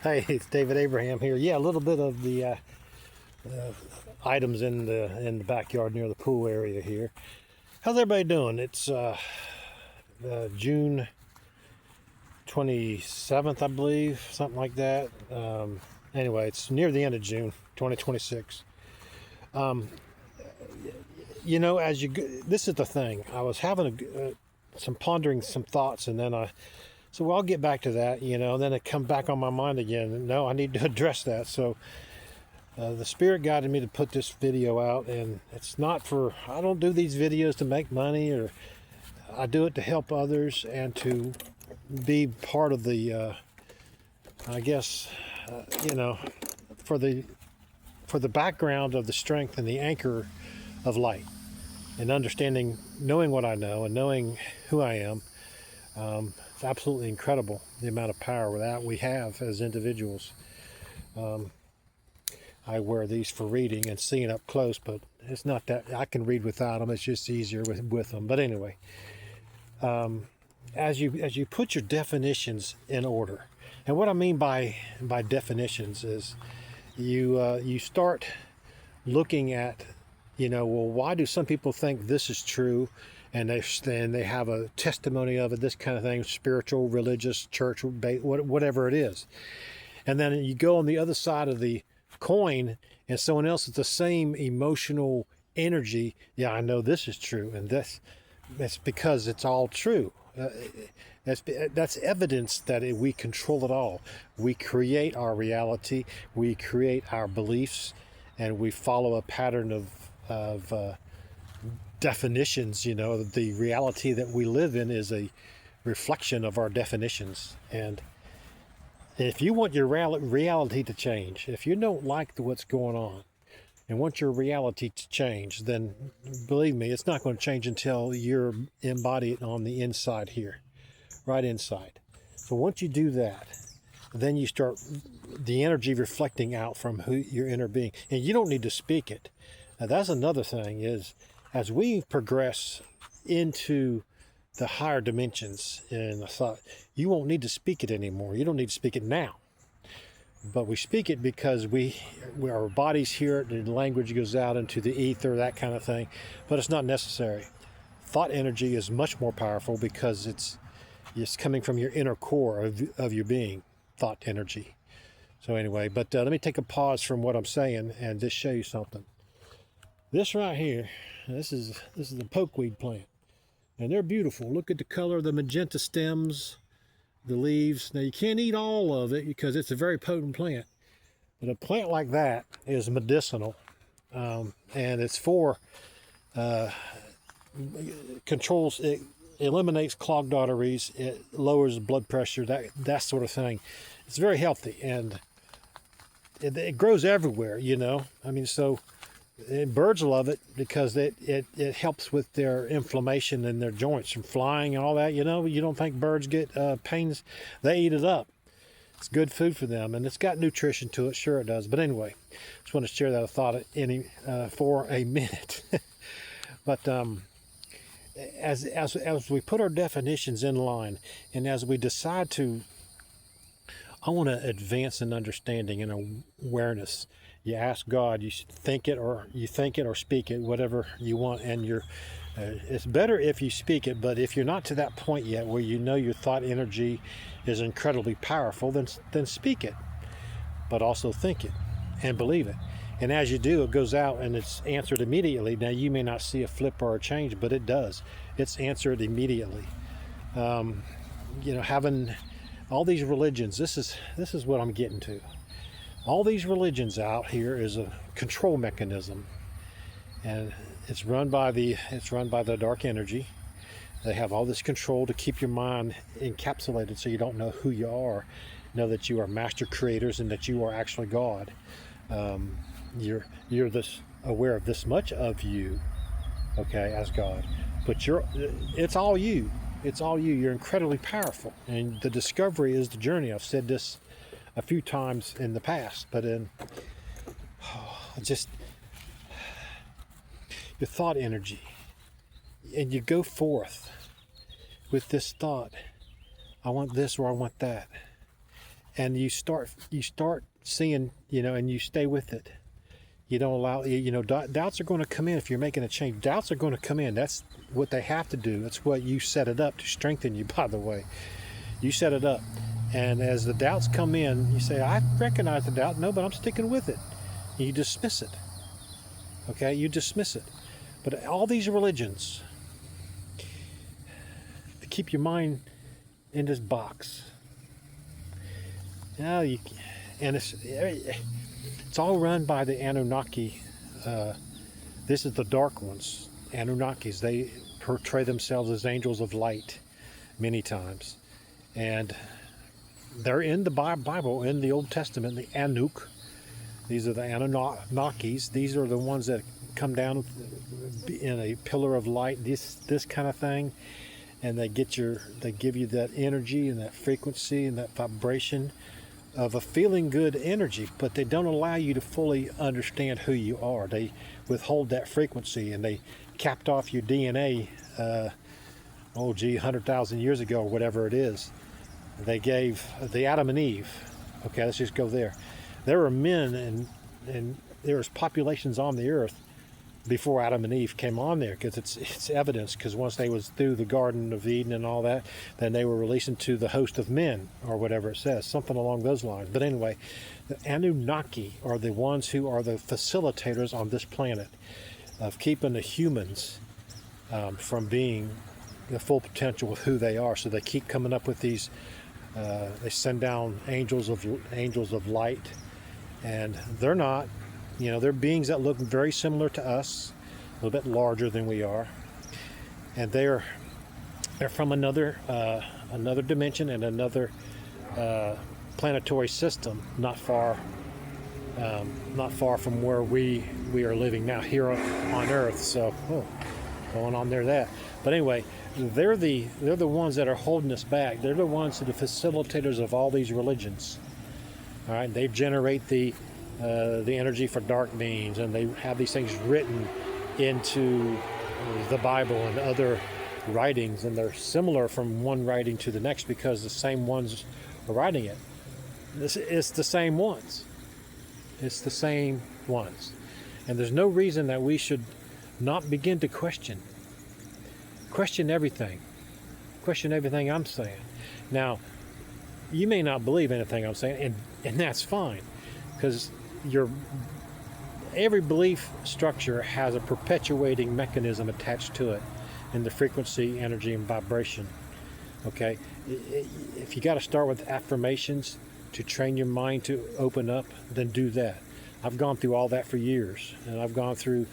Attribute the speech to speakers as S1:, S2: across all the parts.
S1: Hey, it's David Abraham here. Yeah, a little bit of the items in the backyard near the pool area here. How's everybody doing? It's June 27th, I believe, something like that. Anyway, it's near the end of June 2026. You know, as you go, this is the thing. I was having some pondering some thoughts, and then I so well, I'll get back to that. You know, then it come back on my mind again. No, I need to address that. So the Spirit guided me to put this video out, and it's not for. I don't do these videos to make money, or I do it to help others and to be part of the. I guess you know, for the background of the strength and the anchor of light, and understanding, knowing what I know, and knowing who I am. It's absolutely incredible the amount of power that we have as individuals. I wear these for reading and seeing up close, but it's not that I can read without them. It's just easier with them. But anyway, as you put your definitions in order, and what I mean by definitions is you start looking at, you know, well, why do some people think this is true, and they have a testimony of it, this kind of thing, spiritual, religious, church, whatever it is. And then you go on the other side of the coin, and someone else with the same emotional energy, yeah, I know this is true, and that's because it's all true. That's evidence that we control it all. We create our reality, we create our beliefs, and we follow a pattern of definitions. You know, the reality that we live in is a reflection of our definitions. And if you want your reality to change, if you don't like what's going on and want your reality to change, then believe me, it's not going to change until you're embodied on the inside here, right inside. So once you do that, then you start the energy reflecting out from who your inner being, and you don't need to speak it. Now, that's another thing, is as we progress into the higher dimensions in the thought, you won't need to speak it anymore. You don't need to speak it now. But we speak it because our bodies hear it, and the language goes out into the ether, that kind of thing. But it's not necessary. Thought energy is much more powerful because it's coming from your inner core of your being, thought energy. So anyway, but let me take a pause from what I'm saying and just show you something. This right here, this is the pokeweed plant, and they're beautiful. Look at the color of the magenta stems, the leaves. Now you can't eat all of it because it's a very potent plant, but a plant like that is medicinal, and it's for controls. It eliminates clogged arteries. It lowers blood pressure. That sort of thing. It's very healthy, and it grows everywhere. You know, I mean, so. Birds love it because it helps with their inflammation in their joints from flying and all that. You know, you don't think birds get pains? They eat it up. It's good food for them, and it's got nutrition to it. Sure, it does. But anyway, just want to share that thought for a minute. But as we put our definitions in line, and as we decide to, I want to advance in understanding and awareness. You ask God, you think it or speak it, whatever you want, and it's better if you speak it. But if you're not to that point yet where you know your thought energy is incredibly powerful, then speak it, but also think it and believe it. And as you do, it goes out and it's answered immediately. Now you may not see a flip or a change, but it does. It's answered immediately. You know, having all these religions, this is what I'm getting to. All these religions out here is a control mechanism, and it's run by the dark energy. They have all this control to keep your mind encapsulated so you don't know who you are. Know that you are master creators and that you are actually God. You're this aware of this much of you, okay, as God. But it's all you. It's all you. You're incredibly powerful, and the discovery is the journey. I've said this a few times in the past, but just your thought energy, and you go forth with this thought, I want this or I want that, and you start seeing, and you stay with it. You don't allow, doubts are going to come in if you're making a change. Doubts are going to come in. That's what they have to do. That's what you set it up to strengthen you, by the way. You set it up. And as the doubts come in, you say, I recognize the doubt. No, but I'm sticking with it. You dismiss it. Okay? You dismiss it. But all these religions, to keep your mind in this box. Now and it's all run by the Anunnaki. This is the dark ones. Anunnakis. They portray themselves as angels of light many times. And they're in the Bible, in the Old Testament, the Anuk. These are the Anunnakis. These are the ones that come down in a pillar of light, this kind of thing. And they give you that energy and that frequency and that vibration of a feeling good energy, but they don't allow you to fully understand who you are. They withhold that frequency, and they capped off your DNA, 100,000 years ago, or whatever it is. They gave the Adam and Eve. Okay, let's just go there. There were men and there was populations on the earth before Adam and Eve came on there, because it's evidence, because once they was through the Garden of Eden and all that, then they were released into the host of men, or whatever it says, something along those lines. But anyway, the Anunnaki are the ones who are the facilitators on this planet of keeping the humans from being the full potential of who they are. So they keep coming up with these. They send down angels of light, and they're not. They're beings that look very similar to us, a little bit larger than we are, and they're from another dimension and another planetary system, not far from where we are living now here on Earth. So, going on there that. But anyway, they're the ones that are holding us back. They're the ones that are the facilitators of all these religions. All right, they generate the energy for dark beings, and they have these things written into the Bible and other writings, and they're similar from one writing to the next because the same ones are writing it. It's the same ones. It's the same ones. And there's no reason that we should not begin to question everything. Question everything I'm saying. Now, you may not believe anything I'm saying, and that's fine, because every belief structure has a perpetuating mechanism attached to it in the frequency, energy, and vibration. Okay? If you got to start with affirmations to train your mind to open up, then do that. I've gone through all that for years, and I've gone through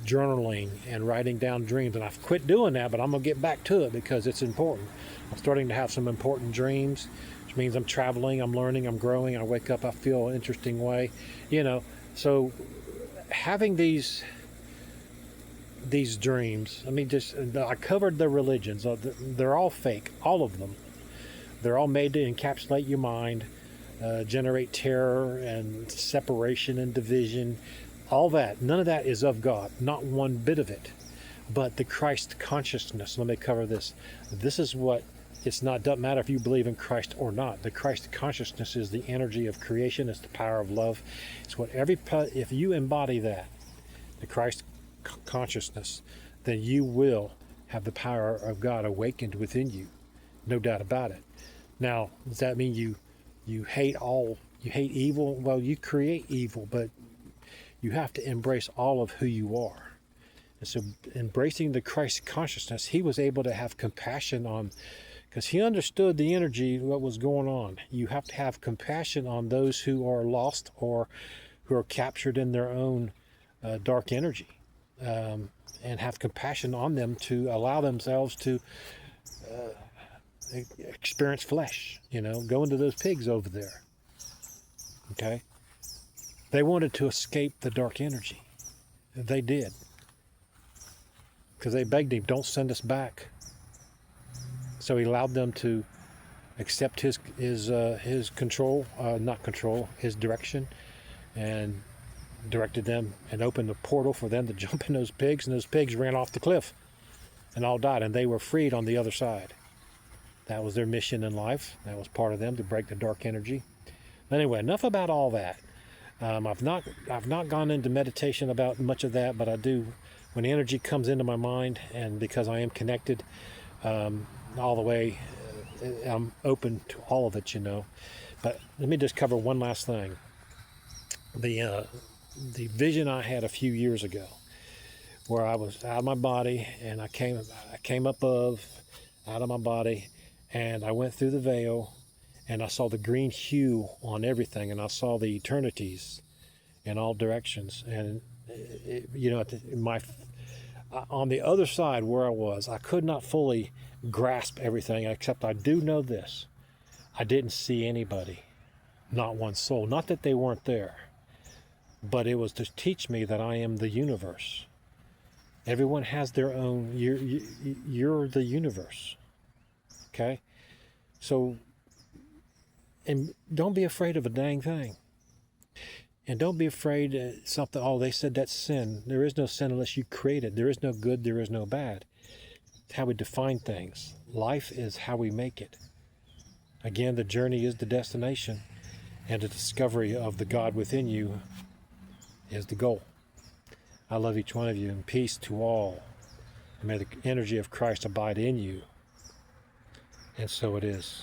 S1: journaling and writing down dreams, and I've quit doing that, but I'm going to get back to it because it's important. I'm starting to have some important dreams, which means I'm traveling, I'm learning, I'm growing. I wake up, I feel an interesting way, so having these dreams, I covered the religions. They're all fake, all of them. They're all made to encapsulate your mind, generate terror and separation and division, all that. None of that is of God, not one bit of it. But the Christ consciousness, let me cover this. This is what, doesn't matter if you believe in Christ or not. The Christ consciousness is the energy of creation. It's the power of love. It's what if you embody that, the Christ consciousness, then you will have the power of God awakened within you. No doubt about it. Now, does that mean you hate evil? Well, you create evil, but you have to embrace all of who you are. And so embracing the Christ consciousness, he was able to have compassion on, because he understood the energy, what was going on. You have to have compassion on those who are lost or who are captured in their own dark energy, and have compassion on them to allow themselves to experience flesh, go into those pigs over there. Okay? They wanted to escape the dark energy. They did. Because they begged him, don't send us back. So he allowed them to accept his control, his direction, and directed them and opened a portal for them to jump in those pigs, and those pigs ran off the cliff and all died, and they were freed on the other side. That was their mission in life. That was part of them, to break the dark energy. Anyway, enough about all that. I've not gone into meditation about much of that, but I do when the energy comes into my mind, and because I am connected all the way, I'm open to all of it, But let me just cover one last thing. The vision I had a few years ago, where I was out of my body, and I came up out of my body, and I went through the veil, and I saw the green hue on everything, and I saw the eternities in all directions. And on the other side where I was, I could not fully grasp everything, except I do know this: I didn't see anybody, not one soul. Not that they weren't there, but it was to teach me that I am the universe. Everyone has their own. You're the universe. Okay, so, and don't be afraid of a dang thing. And don't be afraid of something. Oh, they said that's sin. There is no sin unless you create it. There is no good. There is no bad. It's how we define things. Life is how we make it. Again, the journey is the destination, and the discovery of the God within you is the goal. I love each one of you, and peace to all. And may the energy of Christ abide in you. And so it is.